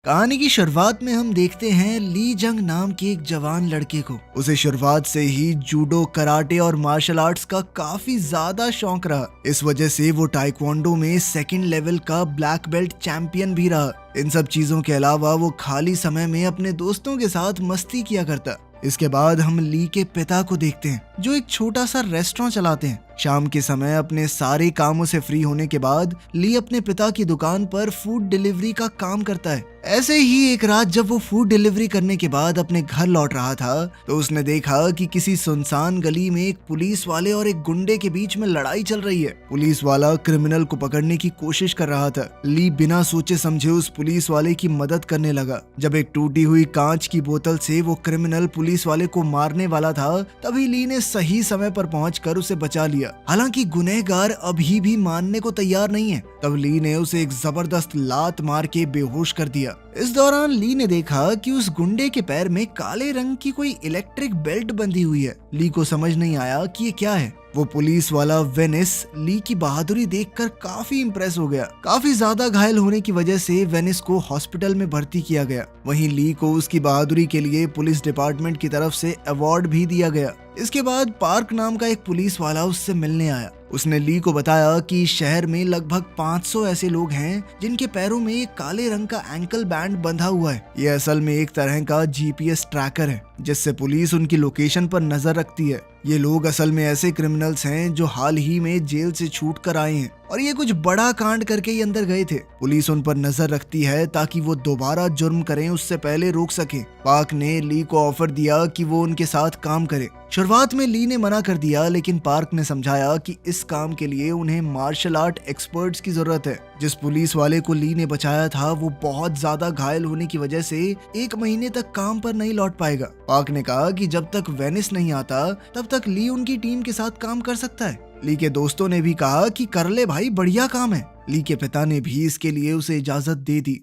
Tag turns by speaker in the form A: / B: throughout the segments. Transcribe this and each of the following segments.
A: कहानी की शुरुआत में हम देखते हैं ली जंग नाम के एक जवान लड़के को। उसे शुरुआत से ही जूडो, कराटे और मार्शल आर्ट्स का काफी ज्यादा शौक रहा। इस वजह से वो ताइक्वांडो में सेकंड लेवल का ब्लैक बेल्ट चैंपियन भी रहा। इन सब चीजों के अलावा वो खाली समय में अपने दोस्तों के साथ मस्ती किया करता। इसके बाद हम ली के पिता को देखते हैं जो एक छोटा सा रेस्टोरेंट चलाते हैं। शाम के समय अपने सारे कामों से फ्री होने के बाद ली अपने पिता की दुकान पर फूड डिलीवरी का काम करता है। ऐसे ही एक रात जब वो फूड डिलीवरी करने के बाद अपने घर लौट रहा था तो उसने देखा कि किसी सुनसान गली में एक पुलिस वाले और एक गुंडे के बीच में लड़ाई चल रही है। पुलिस वाला क्रिमिनल को पकड़ने की कोशिश कर रहा था। ली बिना सोचे समझे उस पुलिस वाले की मदद करने लगा। जब एक टूटी हुई कांच की बोतल से वो क्रिमिनल पुलिस वाले को मारने वाला था तभी ली ने सही समय पर पहुंचकर उसे बचा लिया। हालांकि गुनहगार अभी भी मानने को तैयार नहीं है। तब ली ने उसे एक जबरदस्त लात मार के बेहोश कर दिया। इस दौरान ली ने देखा कि उस गुंडे के पैर में काले रंग की कोई इलेक्ट्रिक बेल्ट बंधी हुई है। ली को समझ नहीं आया कि ये क्या है। वो पुलिस वाला वेनिस ली की बहादुरी देखकर काफी इम्प्रेस हो गया। काफी ज्यादा घायल होने की वजह से वेनिस को हॉस्पिटल में भर्ती किया गया। वहीं ली को उसकी बहादुरी के लिए पुलिस डिपार्टमेंट की तरफ से अवार्ड भी दिया गया। इसके बाद पार्क नाम का एक पुलिस वाला उससे मिलने आया। उसने ली को बताया कि शहर में लगभग 500 ऐसे लोग हैं जिनके पैरों में एक काले रंग का एंकल बैंड बंधा हुआ है। ये असल में एक तरह का जीपीएस ट्रैकर है जिससे पुलिस उनकी लोकेशन पर नजर रखती है। ये लोग असल में ऐसे क्रिमिनल्स हैं जो हाल ही में जेल से छूट कर आए हैं और ये कुछ बड़ा कांड करके ही अंदर गए थे। पुलिस उन पर नजर रखती है ताकि वो दोबारा जुर्म करें उससे पहले रोक सके। पार्क ने ली को ऑफर दिया कि वो उनके साथ काम करे। शुरुआत में ली ने मना कर दिया लेकिन पार्क ने समझाया कि इस काम के लिए उन्हें मार्शल आर्ट एक्सपर्ट्स की जरूरत है। जिस पुलिस वाले को ली ने बचाया था वो बहुत ज्यादा घायल होने की वजह से 1 महीने तक काम पर नहीं लौट पाएगा। पार्क ने कहा कि जब तक वेनिस नहीं आता तब तक ली उनकी टीम के साथ काम कर सकता है। ली के दोस्तों ने भी कहा कि कर ले भाई, बढ़िया काम है। ली के पिता ने भी इसके लिए उसे इजाजत दे दी।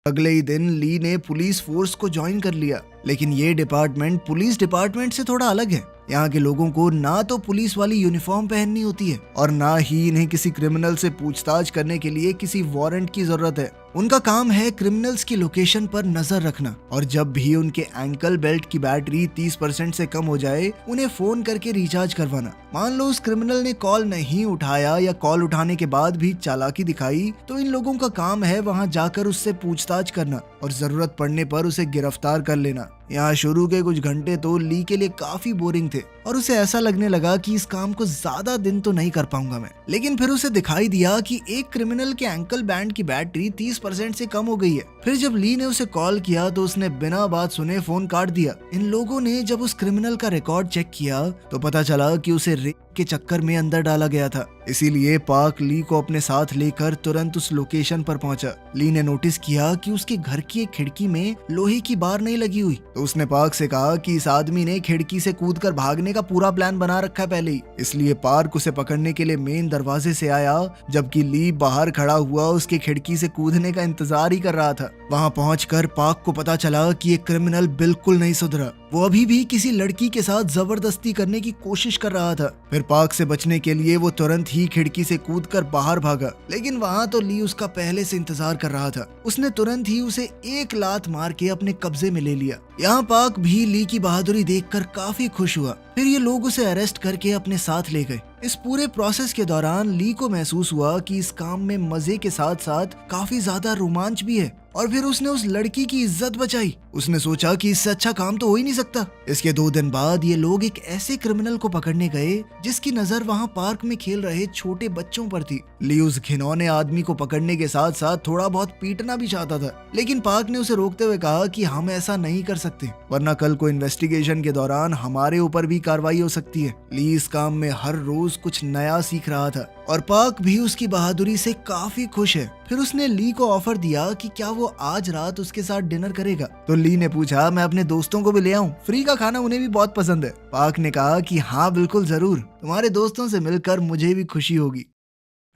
A: अगले ही दिन ली ने पुलिस फोर्स को ज्वाइन कर लिया। लेकिन ये डिपार्टमेंट पुलिस डिपार्टमेंट से थोड़ा अलग है। यहाँ के लोगों को ना तो पुलिस वाली यूनिफॉर्म पहननी होती है और ना ही इन्हें किसी क्रिमिनल से पूछताछ करने के लिए किसी वारंट की जरूरत है। उनका काम है क्रिमिनल्स की लोकेशन पर नजर रखना और जब भी उनके एंकल बेल्ट की बैटरी 30% से कम हो जाए उन्हें फोन करके रिचार्ज करवाना। मान लो उस क्रिमिनल ने कॉल नहीं उठाया या कॉल उठाने के बाद भी चालाकी दिखाई तो इन लोगों का काम है वहां जाकर उससे पूछताछ करना और जरूरत पड़ने पर उसे गिरफ्तार कर लेना। यहाँ शुरू के कुछ घंटे तो ली के लिए काफी बोरिंग थे और उसे ऐसा लगने लगा कि इस काम को ज्यादा दिन तो नहीं कर पाऊंगा मैं। लेकिन फिर उसे दिखाई दिया कि एक क्रिमिनल के एंकल बैंड की बैटरी 30% से कम हो गई है। फिर जब ली ने उसे कॉल किया तो उसने बिना बात सुने फोन काट दिया। इन लोगों ने जब उस क्रिमिनल का रिकॉर्ड चेक किया तो पता चला कि उसे रेप के चक्कर में अंदर डाला गया था। इसीलिए पार्क ली को अपने साथ लेकर तुरंत उस लोकेशन पर पहुंचा। ली ने नोटिस किया कि उसके घर की एक खिड़की में लोहे की बार नहीं लगी हुई तो उसने पार्क से कहा कि इस आदमी ने खिड़की से कूदकर भागने का पूरा प्लान बना रखा है पहले ही। इसलिए पार्क उसे पकड़ने के लिए मेन दरवाजे से आया जबकि ली बाहर खड़ा हुआ उसके खिड़की से कूदने का इंतजार ही कर रहा था। वहां पहुंचकर पार्क को पता चला कि ये क्रिमिनल बिल्कुल नहीं सुधरा। वो अभी भी किसी लड़की के साथ जबरदस्ती करने की कोशिश कर रहा था। फिर पार्क से बचने के लिए वो तुरंत ही खिड़की से कूदकर बाहर भागा। लेकिन वहां तो ली उसका पहले से इंतजार कर रहा था। उसने तुरंत ही उसे एक लात मार के अपने कब्जे में ले लिया। यहाँ पार्क भी ली की बहादुरी देखकर काफी खुश हुआ। फिर ये लोग उसे अरेस्ट करके अपने साथ ले गए। इस पूरे प्रोसेस के दौरान ली को महसूस हुआ कि इस काम में मजे के साथ साथ काफी ज्यादा रोमांच भी है और फिर उसने उस लड़की की इज्जत बचाई। उसने सोचा कि इससे अच्छा काम तो हो ही नहीं सकता। इसके 2 दिन बाद ये लोग एक ऐसे क्रिमिनल को पकड़ने गए जिसकी नजर वहां पार्क में खेल रहे छोटे बच्चों पर थी। ली उस घिनौने आदमी को पकड़ने के साथ साथ थोड़ा बहुत पीटना भी चाहता था लेकिन पार्क ने उसे रोकते हुए कहा कि हम ऐसा नहीं कर सकते वरना कल को इन्वेस्टिगेशन के दौरान हमारे ऊपर भी कार्रवाई हो सकती है। ली इस काम में हर रोज कुछ नया सीख रहा था और पार्क भी उसकी बहादुरी से काफी खुश है। फिर उसने ली को ऑफर दिया कि क्या वो आज रात उसके साथ डिनर करेगा। तो ली ने पूछा मैं अपने दोस्तों को भी ले आऊं, फ्री का खाना उन्हें भी बहुत पसंद है। पार्क ने कहा कि हाँ बिल्कुल जरूर, तुम्हारे दोस्तों से मिलकर मुझे भी खुशी होगी।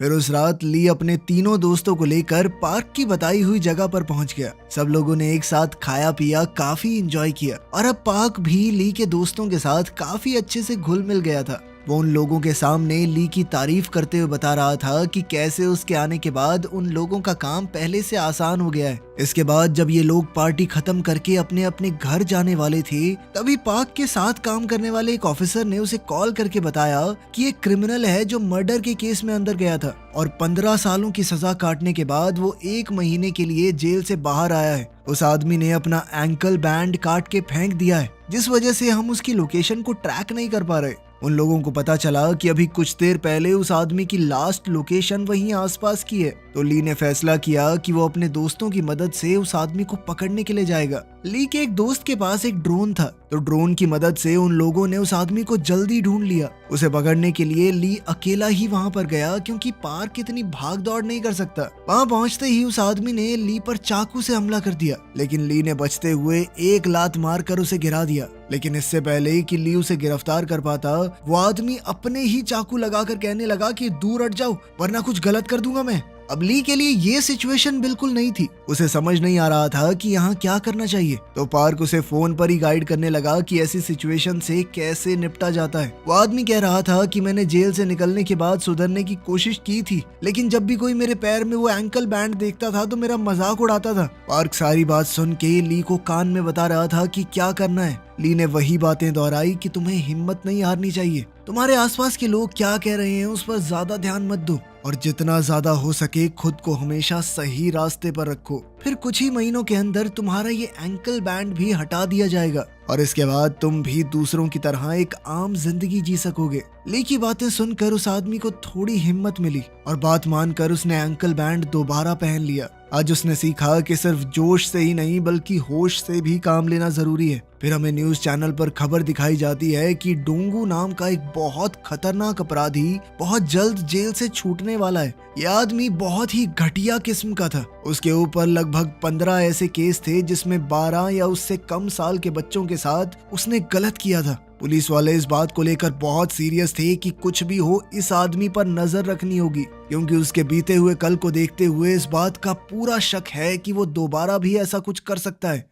A: फिर उस रात ली अपने तीनों दोस्तों को लेकर पार्क की बताई हुई जगह पर पहुंच गया। सब लोगों ने एक साथ खाया पिया, काफी एंजॉय किया और अब पार्क भी ली के दोस्तों के साथ काफी अच्छे से घुल मिल गया था। वो उन लोगों के सामने ली की तारीफ करते हुए बता रहा था कि कैसे उसके आने के बाद उन लोगों का काम पहले से आसान हो गया है। इसके बाद जब ये लोग पार्टी खत्म करके अपने अपने घर जाने वाले थे, तभी पार्क के साथ काम करने वाले एक ऑफिसर ने उसे कॉल करके बताया कि एक क्रिमिनल है जो मर्डर के केस में अंदर गया था और 15 सालों की सजा काटने के बाद वो 1 महीने के लिए जेल से बाहर आया है। उस आदमी ने अपना एंकल बैंड काट के फेंक दिया है, जिस वजह से हम उसकी लोकेशन को ट्रैक नहीं कर पा रहे। उन लोगों को पता चला कि अभी कुछ देर पहले उस आदमी की लास्ट लोकेशन वहीं आसपास की है। तो ली ने फैसला किया कि वो अपने दोस्तों की मदद से उस आदमी को पकड़ने के लिए जाएगा। ली के एक दोस्त के पास एक ड्रोन था, तो ड्रोन की मदद से उन लोगों ने उस आदमी को जल्दी ढूंढ लिया। उसे पकड़ने के लिए ली अकेला ही वहां पर गया, क्योंकि पार्क इतनी भाग दौड़ नहीं कर सकता। वहां पहुंचते ही उस आदमी ने ली पर चाकू से हमला कर दिया, लेकिन ली ने बचते हुए एक लात मारकर उसे गिरा दिया। लेकिन इससे पहले कि ली उसे गिरफ्तार कर पाता, वो आदमी अपने ही चाकू लगाकर कहने लगा कि दूर हट जाओ वरना कुछ गलत कर दूंगा मैं। अब ली के लिए ये सिचुएशन बिल्कुल नहीं थी। उसे समझ नहीं आ रहा था कि यहाँ क्या करना चाहिए। तो पार्क उसे फोन पर ही गाइड करने लगा कि ऐसी सिचुएशन से कैसे निपटा जाता है। वो आदमी कह रहा था कि मैंने जेल से निकलने के बाद सुधरने की कोशिश की थी, लेकिन जब भी कोई मेरे पैर में वो एंकल बैंड देखता था तो मेरा मजाक उड़ाता था। पार्क सारी बात सुन के ली को कान में बता रहा था कि क्या करना है। ली ने वही बातें दोहराई कि तुम्हें हिम्मत नहीं हारनी चाहिए, तुम्हारे आसपास के लोग क्या कह रहे हैं उस पर ज्यादा ध्यान मत दो, और जितना ज्यादा हो सके खुद को हमेशा सही रास्ते पर रखो। फिर कुछ ही महीनों के अंदर तुम्हारा ये एंकल बैंड भी हटा दिया जाएगा और इसके बाद तुम भी दूसरों की तरह एक आम जिंदगी जी सकोगे। ली की बातें सुनकर उस आदमी को थोड़ी हिम्मत मिली और बात मानकर उसने एंकल बैंड दोबारा पहन लिया। आज उसने सीखा कि सिर्फ जोश से ही नहीं बल्कि होश से भी काम लेना जरूरी है। फिर हमें न्यूज चैनल पर खबर दिखाई जाती है कि डोंगू नाम का एक बहुत खतरनाक अपराधी बहुत जल्द जेल से छूटने वाला है। यह आदमी बहुत ही घटिया किस्म का था। उसके ऊपर लगभग 15 ऐसे केस थे जिसमें 12 या उससे कम साल के बच्चों के साथ उसने गलत किया था। पुलिस वाले इस बात को लेकर बहुत सीरियस थे कि कुछ भी हो इस आदमी पर नजर रखनी होगी, क्योंकि उसके बीते हुए कल को देखते हुए इस बात का पूरा शक है कि वो दोबारा भी ऐसा कुछ कर सकता है।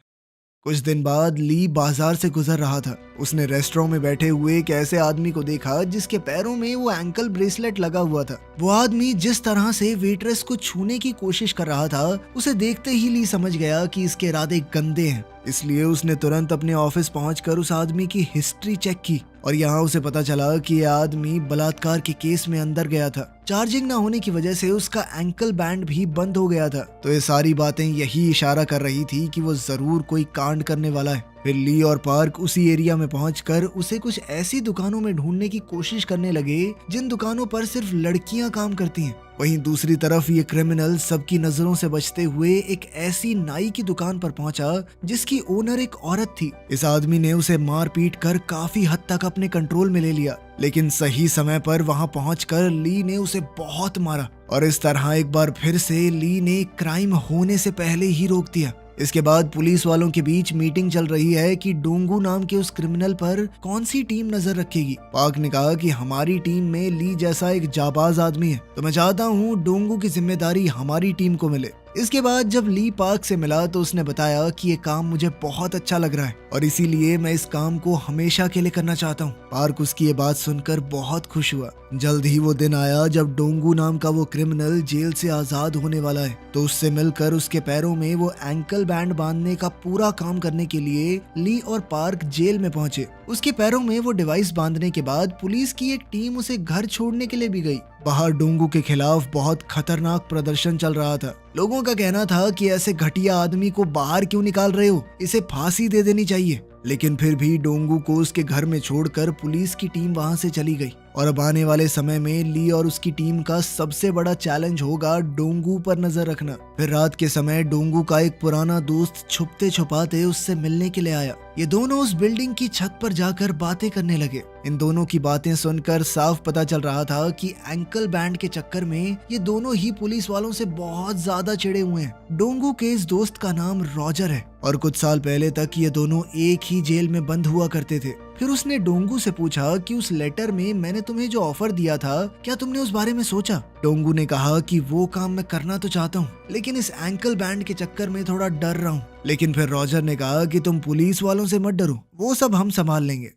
A: कुछ दिन बाद ली बाजार से गुजर रहा था। उसने रेस्टोरेंट में बैठे हुए एक ऐसे आदमी को देखा जिसके पैरों में वो एंकल ब्रेसलेट लगा हुआ था। वो आदमी जिस तरह से वेट्रेस को छूने की कोशिश कर रहा था, उसे देखते ही ली समझ गया कि इसके इरादे गंदे हैं। इसलिए उसने तुरंत अपने ऑफिस पहुंचकर उस आदमी की हिस्ट्री चेक की और यहाँ उसे पता चला कि यह आदमी बलात्कार के केस में अंदर गया था। चार्जिंग ना होने की वजह से उसका एंकल बैंड भी बंद हो गया था। तो ये सारी बातें यही इशारा कर रही थी कि वो जरूर कोई कांड करने वाला है। फिर ली और पार्क उसी एरिया में पहुंचकर उसे कुछ ऐसी दुकानों में ढूंढने की कोशिश करने लगे जिन दुकानों पर सिर्फ लड़कियां काम करती हैं। वहीं दूसरी तरफ ये क्रिमिनल सबकी नजरों से बचते हुए एक ऐसी नाई की दुकान पर पहुंचा जिसकी ओनर एक औरत थी। इस आदमी ने उसे मार पीट कर काफी हद तक अपने कंट्रोल में ले लिया, लेकिन सही समय पर वहां पहुंचकर ली ने उसे बहुत मारा और इस तरह एक बार फिर से ली ने क्राइम होने से पहले ही रोक दिया। इसके बाद पुलिस वालों के बीच मीटिंग चल रही है कि डोंगू नाम के उस क्रिमिनल पर कौन सी टीम नजर रखेगी। पार्क ने कहा कि हमारी टीम में ली जैसा एक जाबाज आदमी है, तो मैं चाहता हूँ डोंगू की जिम्मेदारी हमारी टीम को मिले। इसके बाद जब ली पार्क से मिला तो उसने बताया कि ये काम मुझे बहुत अच्छा लग रहा है और इसीलिए मैं इस काम को हमेशा के लिए करना चाहता हूँ। पार्क उसकी ये बात सुनकर बहुत खुश हुआ। जल्द ही वो दिन आया जब डोंगू नाम का वो क्रिमिनल जेल से आजाद होने वाला है। तो उससे मिलकर उसके पैरों में वो एंकल बैंड बांधने का पूरा काम करने के लिए ली और पार्क जेल में पहुंचे। उसके पैरों में वो डिवाइस बांधने के बाद पुलिस की एक टीम उसे घर छोड़ने के लिए भी गई। बाहर डोंगू के खिलाफ बहुत खतरनाक प्रदर्शन चल रहा था। लोगों का कहना था कि ऐसे घटिया आदमी को बाहर क्यों निकाल रहे हो, इसे फांसी दे देनी चाहिए। लेकिन फिर भी डोंगू को उसके घर में छोड़कर पुलिस की टीम वहां से चली गई। और अब आने वाले समय में ली और उसकी टीम का सबसे बड़ा चैलेंज होगा डोंगू पर नजर रखना। फिर रात के समय डोंगू का एक पुराना दोस्त छुपते छुपाते उससे मिलने के लिए आया। ये दोनों उस बिल्डिंग की छत पर जाकर बातें करने लगे। इन दोनों की बातें सुनकर साफ पता चल रहा था कि एंकल बैंड के चक्कर में ये दोनों ही पुलिस वालों से बहुत ज्यादा चिढ़े हुए हैं। डोंगू के इस दोस्त का नाम रॉजर है और कुछ साल पहले तक ये दोनों एक ही जेल में बंद हुआ करते थे। फिर उसने डोंगू से पूछा कि उस लेटर में मैंने तुम्हें जो ऑफर दिया था, क्या तुमने उस बारे में सोचा? डोंगू ने कहा कि वो काम मैं करना तो चाहता हूँ, लेकिन इस एंकल बैंड के चक्कर में थोड़ा डर रहा हूँ। लेकिन फिर रॉजर ने कहा कि तुम पुलिस वालों से मत डरो, वो सब हम संभाल लेंगे।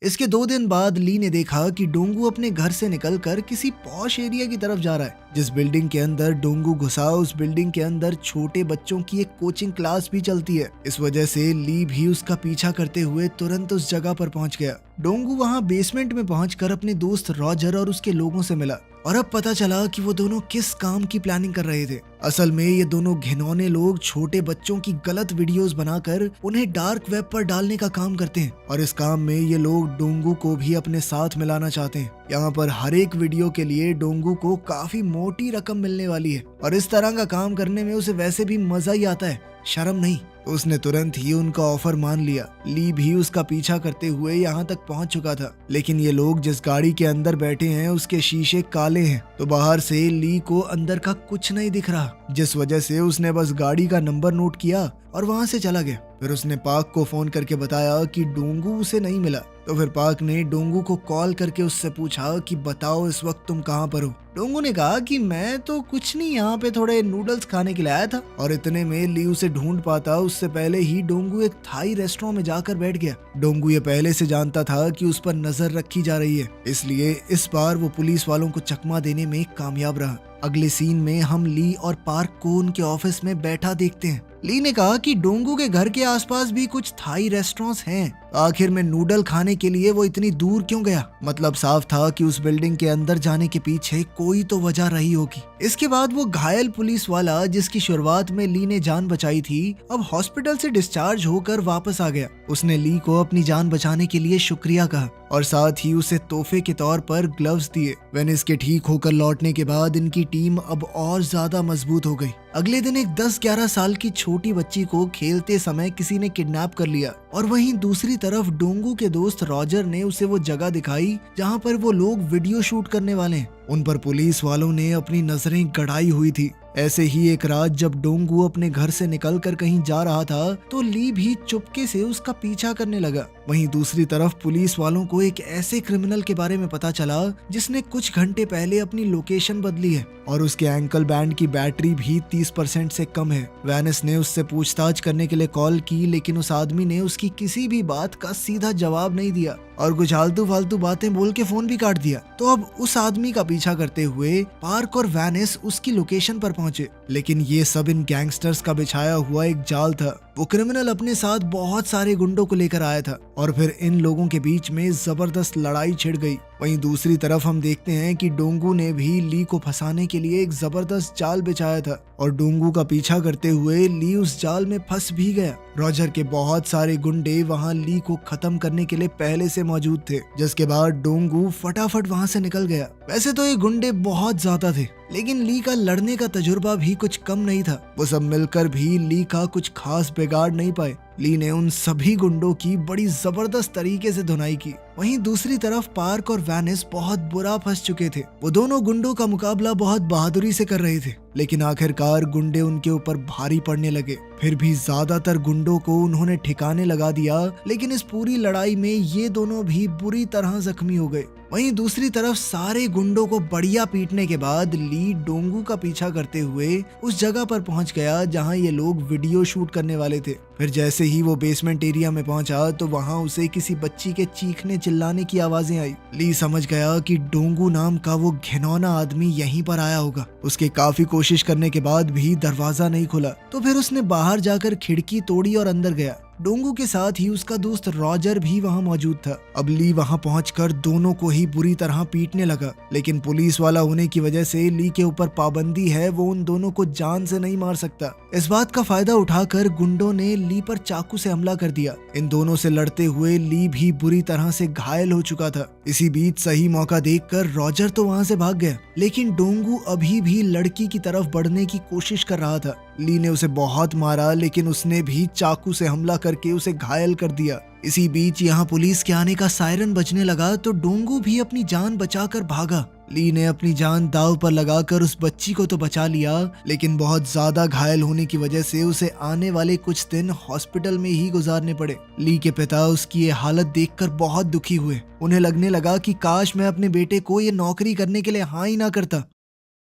A: इसके 2 दिन बाद ली ने देखा कि डोंगू अपने घर से निकलकर किसी पॉश एरिया की तरफ जा रहा है। जिस बिल्डिंग के अंदर डोंगू घुसा उस बिल्डिंग के अंदर छोटे बच्चों की एक कोचिंग क्लास भी चलती है। इस वजह से ली भी उसका पीछा करते हुए तुरंत उस जगह पर पहुंच गया। डोंगू वहां बेसमेंट में पहुंचकर अपने दोस्त रॉजर और उसके लोगों से मिला और अब पता चला कि वो दोनों किस काम की प्लानिंग कर रहे थे। असल में ये दोनों घिनौने लोग छोटे बच्चों की गलत वीडियोस बनाकर उन्हें डार्क वेब पर डालने का काम करते हैं और इस काम में ये लोग डोंगू को भी अपने साथ मिलाना चाहते हैं। यहाँ पर हर एक वीडियो के लिए डोंगू को काफी मोटी रकम मिलने वाली है और इस तरह का काम करने में उसे वैसे भी मजा ही आता है, शर्म नहीं। उसने तुरंत ही उनका ऑफर मान लिया। ली भी उसका पीछा करते हुए यहाँ तक पहुँच चुका था, लेकिन ये लोग जिस गाड़ी के अंदर बैठे हैं उसके शीशे काले हैं, तो बाहर से ली को अंदर का कुछ नहीं दिख रहा, जिस वजह से उसने बस गाड़ी का नंबर नोट किया और वहाँ से चला गया। फिर उसने पार्क को फोन करके बताया कि डोंगू उसे नहीं मिला, तो फिर पार्क ने डोंगू को कॉल करके उससे पूछा कि बताओ इस वक्त तुम कहाँ पर हो। डोंगू ने कहा कि मैं तो कुछ नहीं, यहाँ पे थोड़े नूडल्स खाने के लिए आया था। और इतने में ली उसे ढूंढ पाता उससे पहले ही डोंगू एक थाई रेस्टोरेंट में जाकर बैठ गया। डोंगू ये पहले से जानता था कि उस पर नजर रखी जा रही है, इसलिए इस बार वो पुलिस वालों को चकमा देने में कामयाब रहा। अगले सीन में हम ली और पार्क को उनके ऑफिस में बैठा देखते हैं। ली ने कहा कि डोंगू के घर के आसपास भी कुछ थाई रेस्टोरेंट्स हैं, आखिर में नूडल खाने के लिए वो इतनी दूर क्यों गया। मतलब साफ था कि उस बिल्डिंग के अंदर जाने के पीछे कोई तो वजह रही होगी। इसके बाद वो घायल पुलिस वाला जिसकी शुरुआत में ली ने जान बचाई थी, अब हॉस्पिटल से डिस्चार्ज होकर वापस आ गया। उसने ली को अपनी जान बचाने के लिए शुक्रिया कहा और साथ ही उसे तोहफे के तौर पर ग्लव्स दिए। वेनिस के ठीक होकर लौटने के बाद इनकी टीम अब और ज्यादा मजबूत हो गई। अगले दिन एक 10-11 साल की छोटी बच्ची को खेलते समय किसी ने किडनैप कर लिया और वहीं दूसरी तरफ डोंगू के दोस्त रॉजर ने उसे वो जगह दिखाई जहां पर वो लोग वीडियो शूट करने वाले हैं। उन पर पुलिस वालों ने अपनी नजरें गड़ाई हुई थी। ऐसे ही एक रात जब डोंगू अपने घर से निकलकर कहीं जा रहा था तो ली भी चुपके से उसका पीछा करने लगा। वहीं दूसरी तरफ पुलिस वालों को एक ऐसे क्रिमिनल के बारे में पता चला जिसने कुछ घंटे पहले अपनी लोकेशन बदली है और उसके एंकल बैंड की बैटरी भी 30% से कम है। वेनिस ने उससे पूछताछ करने के लिए कॉल की, लेकिन उस आदमी ने उसकी किसी भी बात का सीधा जवाब नहीं दिया और कुछ आलतू फालतू बातें बोल के फोन भी काट दिया। तो अब उस आदमी का पीछा करते हुए पार्क और वेनिस उसकी लोकेशन पर पहुंचे, लेकिन ये सब इन गैंगस्टर्स का बिछाया हुआ एक जाल था। वो क्रिमिनल अपने साथ बहुत सारे गुंडों को लेकर आया था और फिर इन लोगों के बीच में जबरदस्त लड़ाई छिड़ गई। वहीं दूसरी तरफ हम देखते हैं कि डोंगू ने भी ली को फंसाने के लिए एक जबरदस्त जाल बिछाया था और डोंगू का पीछा करते हुए ली उस जाल में फंस भी गया। रॉजर के बहुत सारे गुंडे वहां ली को खत्म करने के लिए पहले से मौजूद थे, जिसके बाद डोंगू फटाफट वहां से निकल गया। वैसे तो ये गुंडे बहुत ज्यादा थे, लेकिन ली का लड़ने का तजुर्बा भी कुछ कम नहीं था। वो सब मिलकर भी ली का कुछ खास बिगाड़ नहीं पाए। ली ने उन सभी गुंडों की बड़ी जबरदस्त तरीके से धुनाई की। वहीं दूसरी तरफ पार्क और वेनिस बहुत बुरा फंस चुके थे। वो दोनों गुंडों का मुकाबला बहुत बहादुरी से कर रहे थे, लेकिन आखिरकार गुंडे उनके ऊपर भारी पड़ने लगे। फिर भी ज्यादातर गुंडों को उन्होंने ठिकाने लगा दिया, लेकिन इस पूरी लड़ाई में ये दोनों भी बुरी तरह जख्मी हो गए। वहीं दूसरी तरफ सारे गुंडों को बढ़िया पीटने के बाद ली डोंगू का पीछा करते हुए उस जगह पर पहुंच गया जहां ये लोग वीडियो शूट करने वाले थे। फिर जैसे ही वो बेसमेंट एरिया में पहुंचा तो वहां उसे किसी बच्ची के चीखने चिल्लाने की आवाजें आई। ली समझ गया कि डोंगू नाम का वो घिनौना आदमी यहीं पर आया होगा। उसके काफी कोशिश करने के बाद भी दरवाजा नहीं खुला, तो फिर उसने बाहर जाकर खिड़की तोड़ी और अंदर गया। डोंगू के साथ ही उसका दोस्त रॉजर भी वहां मौजूद था। अब ली वहां पहुंचकर दोनों को ही बुरी तरह पीटने लगा, लेकिन पुलिस वाला होने की वजह से ली के ऊपर पाबंदी है, वो उन दोनों को जान से नहीं मार सकता। इस बात का फायदा उठाकर गुंडों ने ली पर चाकू से हमला कर दिया। इन दोनों से लड़ते हुए ली भी बुरी तरह से घायल हो चुका था। इसी बीच सही मौका देखकर रॉजर तो वहां से भाग गया, लेकिन डोंगू अभी भी लड़की की तरफ बढ़ने की कोशिश कर रहा था। ली ने उसे बहुत मारा, लेकिन उसने भी चाकू से हमला करके उसे घायल कर दिया। इसी बीच यहाँ पुलिस के आने का सायरन बजने लगा तो डोंगू भी अपनी जान बचाकर भागा। ली ने अपनी जान दांव पर लगाकर उस बच्ची को तो बचा लिया, लेकिन बहुत ज्यादा घायल होने की वजह से उसे आने वाले कुछ दिन हॉस्पिटल में ही गुजारने पड़े। ली के पिता उसकी ये हालत देखकर बहुत दुखी हुए। उन्हें लगने लगा कि काश मैं अपने बेटे को ये नौकरी करने के लिए हाँ ही ना करता।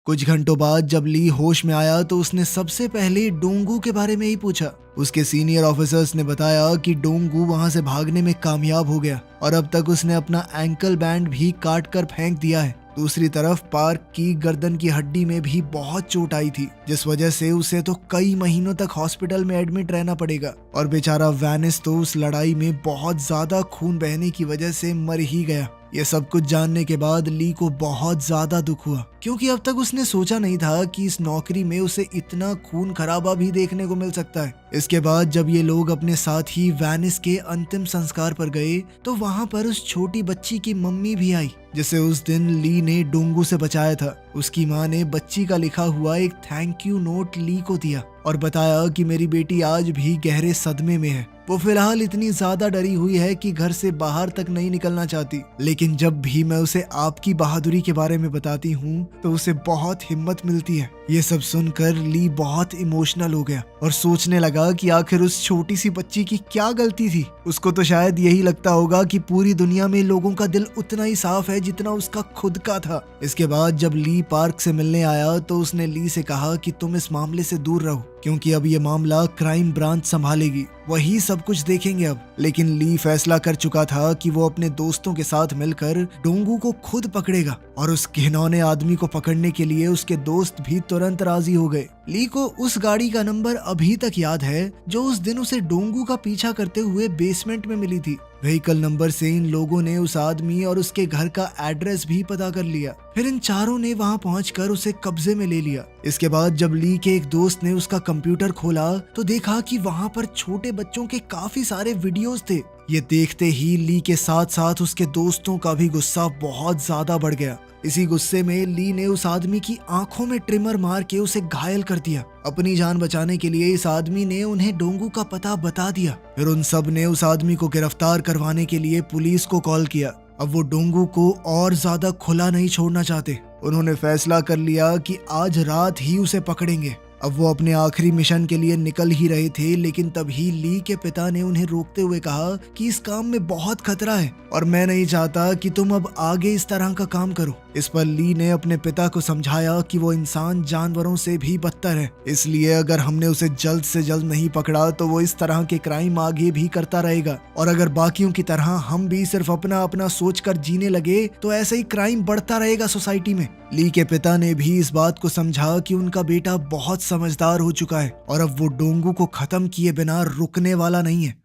A: कुछ घंटों बाद जब ली होश में आया तो उसने सबसे पहले डोंगू के बारे में ही पूछा। उसके सीनियर ऑफिसर्स ने बताया कि डोंगू वहां से भागने में कामयाब हो गया और अब तक उसने अपना एंकल बैंड भी काट कर फेंक दिया है। दूसरी तरफ पार्क की गर्दन की हड्डी में भी बहुत चोट आई थी, जिस वजह से उसे तो कई महीनों तक हॉस्पिटल में एडमिट रहना पड़ेगा। और बेचारा वैनिस तो उस लड़ाई में बहुत ज्यादा खून बहने की वजह से मर ही गया। ये सब कुछ जानने के बाद ली को बहुत ज्यादा दुख हुआ, क्योंकि अब तक उसने सोचा नहीं था कि इस नौकरी में उसे इतना खून खराबा भी देखने को मिल सकता है। इसके बाद जब ये लोग अपने साथ ही वैनिस के अंतिम संस्कार पर गए तो वहाँ पर उस छोटी बच्ची की मम्मी भी आई, जिसे उस दिन ली ने डोंगू से बचाया था। उसकी माँ ने बच्ची का लिखा हुआ एक थैंक यू नोट ली को दिया और बताया कि मेरी बेटी आज भी गहरे सदमे में है। वो फिलहाल इतनी ज्यादा डरी हुई है कि घर से बाहर तक नहीं निकलना चाहती, लेकिन जब भी मैं उसे आपकी बहादुरी के बारे में बताती हूँ तो उसे बहुत हिम्मत मिलती है। ये सब सुनकर ली बहुत इमोशनल हो गया और सोचने लगा कि आखिर उस छोटी सी बच्ची की क्या गलती थी। उसको तो शायद यही लगता होगा कि पूरी दुनिया में लोगों का दिल उतना ही साफ है जितना उसका खुद का था। इसके बाद जब ली पार्क से मिलने आया तो उसने ली से कहा कि तुम इस मामले से दूर रहो, क्योंकि अब ये मामला क्राइम ब्रांच संभालेगी, वही सब कुछ देखेंगे अब। लेकिन ली फैसला कर चुका था कि वो अपने दोस्तों के साथ मिलकर डोंगू को खुद पकड़ेगा और उस घिनौने आदमी को पकड़ने के लिए उसके दोस्त भी तुरंत राजी हो गए। ली को उस गाड़ी का नंबर अभी तक याद है जो उस दिन उसे डोंगू का पीछा करते हुए बेसमेंट में मिली थी। व्हीकल नंबर से इन लोगों ने उस आदमी और उसके घर का एड्रेस भी पता कर लिया। फिर इन चारों ने वहां पहुंचकर उसे कब्जे में ले लिया। इसके बाद जब ली के एक दोस्त ने उसका कंप्यूटर खोला तो देखा कि वहां पर छोटे बच्चों के काफी सारे वीडियोस थे। ये देखते ही ली के साथ साथ उसके दोस्तों का भी गुस्सा बहुत ज्यादा बढ़ गया। इसी गुस्से में ली ने उस आदमी की आंखों में ट्रिमर मार के उसे घायल कर दिया। अपनी जान बचाने के लिए इस आदमी ने उन्हें डोंगू का पता बता दिया। फिर उन सब ने उस आदमी को गिरफ्तार करवाने के लिए पुलिस को कॉल किया। अब वो डोंगू को और ज्यादा खुला नहीं छोड़ना चाहते। उन्होंने फैसला कर लिया कि आज रात ही उसे पकड़ेंगे। अब वो अपने आखिरी मिशन के लिए निकल ही रहे थे, लेकिन तभी ली के पिता ने उन्हें रोकते हुए कहा कि इस काम में बहुत खतरा है और मैं नहीं चाहता कि तुम अब आगे इस तरह का काम करो। इस पर ली ने अपने पिता को समझाया कि वो इंसान जानवरों से भी बदतर है, इसलिए अगर हमने उसे जल्द से जल्द नहीं पकड़ा तो वो इस तरह के क्राइम आगे भी करता रहेगा और अगर बाकियों की तरह हम भी सिर्फ अपना अपना सोचकर जीने लगे तो ऐसे ही क्राइम बढ़ता रहेगा सोसाइटी में। ली के पिता ने भी इस बात को समझा कि उनका बेटा बहुत समझदार हो चुका है और अब वो डोंगू को खत्म किए बिना रुकने वाला नहीं है।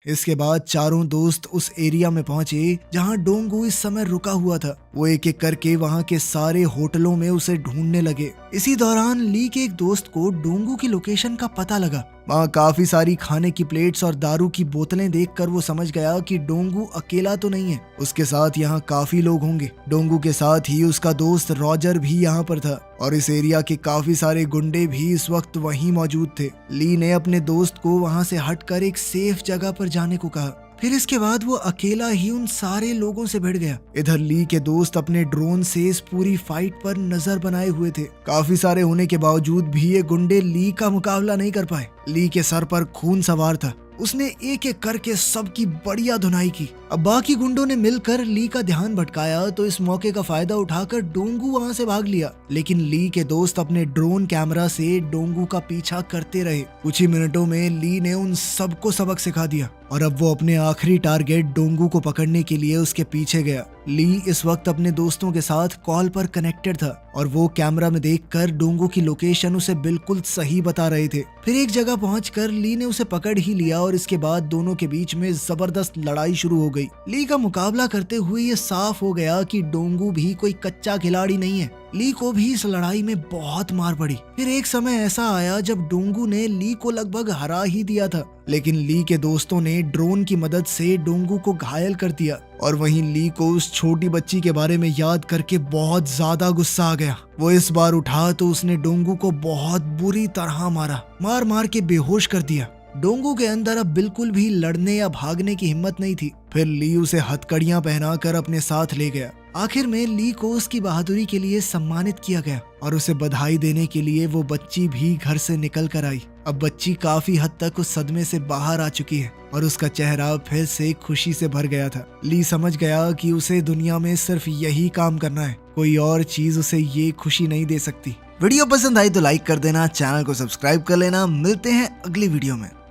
A: इसके बाद चारों दोस्त उस एरिया में पहुंचे जहां डोंगू इस समय रुका हुआ था। वो एक एक करके वहां के सारे होटलों में उसे ढूंढने लगे। इसी दौरान ली के एक दोस्त को डोंगू की लोकेशन का पता लगा। वहाँ काफी सारी खाने की प्लेट्स और दारू की बोतलें देखकर वो समझ गया कि डोंगू अकेला तो नहीं है, उसके साथ यहाँ काफी लोग होंगे। डोंगू के साथ ही उसका दोस्त रॉजर भी यहाँ पर था और इस एरिया के काफी सारे गुंडे भी इस वक्त वहीं मौजूद थे। ली ने अपने दोस्त को वहाँ से हटकर एक सेफ जगह पर जाने को कहा। फिर इसके बाद वो अकेला ही उन सारे लोगों से भिड़ गया। इधर ली के दोस्त अपने ड्रोन से इस पूरी फाइट पर नजर बनाए हुए थे। काफी सारे होने के बावजूद भी ये गुंडे ली का मुकाबला नहीं कर पाए। ली के सर पर खून सवार था। उसने एक एक करके सबकी बढ़िया धुनाई की। अब बाकी गुंडों ने मिलकर ली का ध्यान भटकाया तो इस मौके का फायदा उठाकर डोंगू वहां से भाग लिया, लेकिन ली के दोस्त अपने ड्रोन कैमरा से डोंगू का पीछा करते रहे। कुछ ही मिनटों में ली ने उन सबको सबक सिखा दिया और अब वो अपने आखिरी टारगेट डोंगू को पकड़ने के लिए उसके पीछे गया। ली इस वक्त अपने दोस्तों के साथ कॉल पर कनेक्टेड था और वो कैमरा में देखकर डोंगू की लोकेशन उसे बिल्कुल सही बता रहे थे। फिर एक जगह पहुंचकर ली ने उसे पकड़ ही लिया और इसके बाद दोनों के बीच में जबरदस्त लड़ाई शुरू हो गई। ली का मुकाबला करते हुए ये साफ हो गया कि डोंगू भी कोई कच्चा खिलाड़ी नहीं है। ली को भी इस लड़ाई में बहुत मार पड़ी। फिर एक समय ऐसा आया जब डोंगू ने ली को लगभग हरा ही दिया था, लेकिन ली के दोस्तों ने ड्रोन की मदद से डोंगू को घायल कर दिया और वहीं ली को उस छोटी बच्ची के बारे में याद करके बहुत ज्यादा गुस्सा आ गया। वो इस बार उठा तो उसने डोंगू को बहुत बुरी तरह मार मार के बेहोश कर दिया। डोंगू के अंदर अब बिल्कुल भी लड़ने या भागने की हिम्मत नहीं थी। फिर ली उसे हथकड़ियां पहनाकर अपने साथ ले गया आखिर में ली को उसकी बहादुरी के लिए सम्मानित किया गया और उसे बधाई देने के लिए वो बच्ची भी घर से निकल कर आई। अब बच्ची काफी हद तक उस सदमे से बाहर आ चुकी है और उसका चेहरा फिर से खुशी से भर गया था। ली समझ गया कि उसे दुनिया में सिर्फ यही काम करना है, कोई और चीज उसे ये खुशी नहीं दे सकती। वीडियो पसंद आई तो लाइक कर देना, चैनल को सब्सक्राइब कर लेना। मिलते हैं अगली वीडियो में।